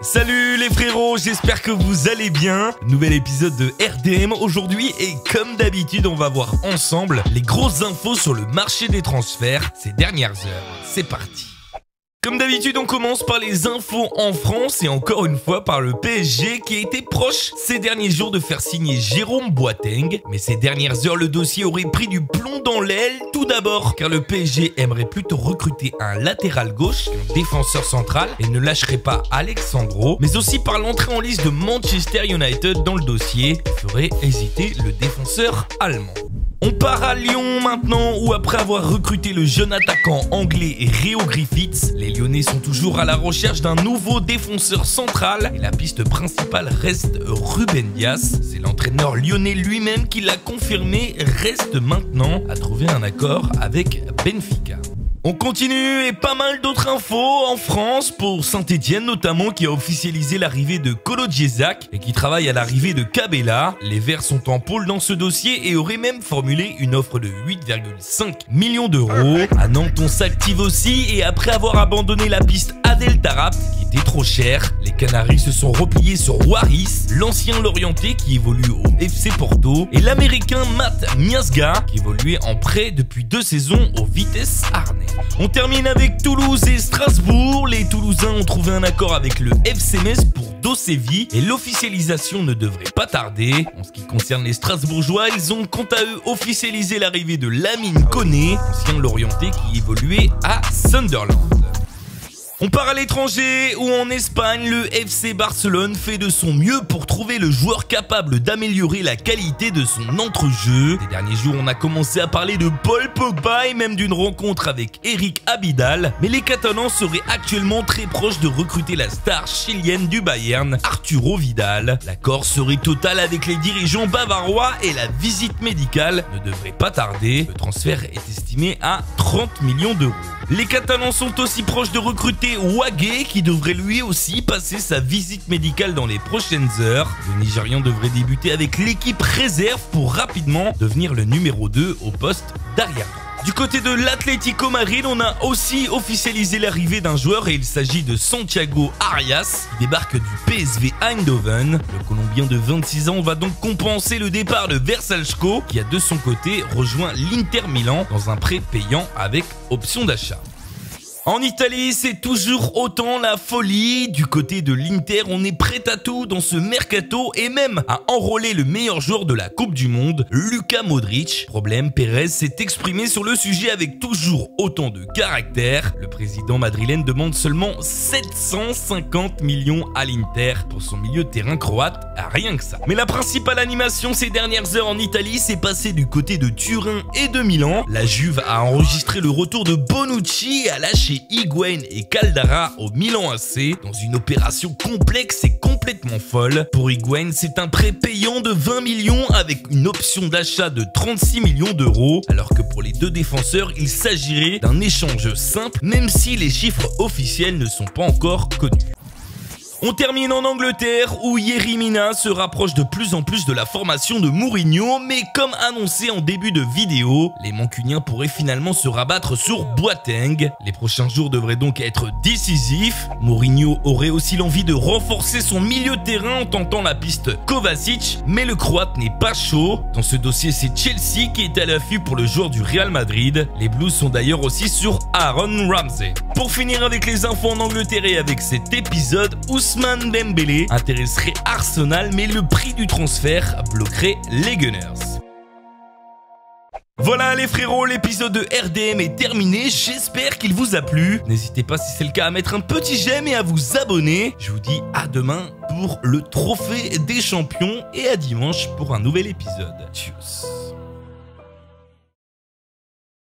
Salut les frérots, j'espère que vous allez bien. Nouvel épisode de RDM aujourd'hui et comme d'habitude on va voir ensemble les grosses infos sur le marché des transferts ces dernières heures. C'est parti. Comme d'habitude, on commence par les infos en France et encore une fois par le PSG qui a été proche ces derniers jours de faire signer Jérôme Boateng. Mais ces dernières heures, le dossier aurait pris du plomb dans l'aile. Tout d'abord, car le PSG aimerait plutôt recruter un latéral gauche, un défenseur central et ne lâcherait pas Alexandro. Mais aussi par l'entrée en liste de Manchester United dans le dossier qui ferait hésiter le défenseur allemand. On part à Lyon maintenant où après avoir recruté le jeune attaquant anglais Rio Griffiths, les Lyonnais sont toujours à la recherche d'un nouveau défenseur central et la piste principale reste Ruben Dias. C'est l'entraîneur lyonnais lui-même qui l'a confirmé, reste maintenant à trouver un accord avec Benfica. On continue et pas mal d'autres infos en France pour Saint-Etienne notamment qui a officialisé l'arrivée de Kolo Djezak et qui travaille à l'arrivée de Cabella. Les Verts sont en pôle dans ce dossier et auraient même formulé une offre de 8,5 millions d'euros. À Nantes on s'active aussi et après avoir abandonné la piste Adel Taarabt qui était trop chère, les Canaries se sont repliés sur Waris, l'ancien Lorientais qui évolue au FC Porto et l'américain Matt Miazga qui évoluait en prêt depuis 2 saisons au Vitesse Arnhem. On termine avec Toulouse et Strasbourg. Les Toulousains ont trouvé un accord avec le FC Metz pour Dosevi et l'officialisation ne devrait pas tarder. En ce qui concerne les Strasbourgeois, ils ont quant à eux officialisé l'arrivée de Lamine Koné, ancien Lorientais qui évoluait à Sunderland. On part à l'étranger où en Espagne, le FC Barcelone fait de son mieux pour trouver le joueur capable d'améliorer la qualité de son entrejeu. Ces derniers jours, on a commencé à parler de Paul Pogba et même d'une rencontre avec Eric Abidal. Mais les Catalans seraient actuellement très proches de recruter la star chilienne du Bayern, Arturo Vidal. L'accord serait total avec les dirigeants bavarois et la visite médicale ne devrait pas tarder. Le transfert est estimé à 30 millions d'euros. Les Catalans sont aussi proches de recruter Wagué qui devrait lui aussi passer sa visite médicale dans les prochaines heures. Le Nigérian devrait débuter avec l'équipe réserve pour rapidement devenir le numéro 2 au poste d'arrière. Du côté de l'Atlético Madrid, on a aussi officialisé l'arrivée d'un joueur et il s'agit de Santiago Arias qui débarque du PSV Eindhoven. Le Colombien de 26 ans va donc compenser le départ de Versalsko qui a de son côté rejoint l'Inter Milan dans un prêt payant avec option d'achat. En Italie, c'est toujours autant la folie. Du côté de l'Inter, on est prêt à tout dans ce mercato et même à enrôler le meilleur joueur de la Coupe du Monde, Luka Modric. Problème, Pérez s'est exprimé sur le sujet avec toujours autant de caractère. Le président madrilène demande seulement 750 millions à l'Inter pour son milieu de terrain croate, rien que ça. Mais la principale animation ces dernières heures en Italie s'est passée du côté de Turin et de Milan. La Juve a enregistré le retour de Bonucci et a lâché Higuain et Caldara au Milan AC dans une opération complexe et complètement folle. Pour Higuain, c'est un prêt payant de 20 millions avec une option d'achat de 36 millions d'euros, alors que pour les deux défenseurs, il s'agirait d'un échange simple, même si les chiffres officiels ne sont pas encore connus. On termine en Angleterre où Yerry Mina se rapproche de plus en plus de la formation de Mourinho, mais comme annoncé en début de vidéo, les Mancuniens pourraient finalement se rabattre sur Boateng. Les prochains jours devraient donc être décisifs. Mourinho aurait aussi l'envie de renforcer son milieu de terrain en tentant la piste Kovacic, mais le Croate n'est pas chaud. Dans ce dossier, c'est Chelsea qui est à l'affût pour le joueur du Real Madrid. Les Blues sont d'ailleurs aussi sur Aaron Ramsey. Pour finir avec les infos en Angleterre et avec cet épisode, Ousmane Dembélé intéresserait Arsenal, mais le prix du transfert bloquerait les Gunners. Voilà les frérots, l'épisode de RDM est terminé, j'espère qu'il vous a plu. N'hésitez pas si c'est le cas à mettre un petit j'aime et à vous abonner. Je vous dis à demain pour le trophée des champions et à dimanche pour un nouvel épisode. Tchuss.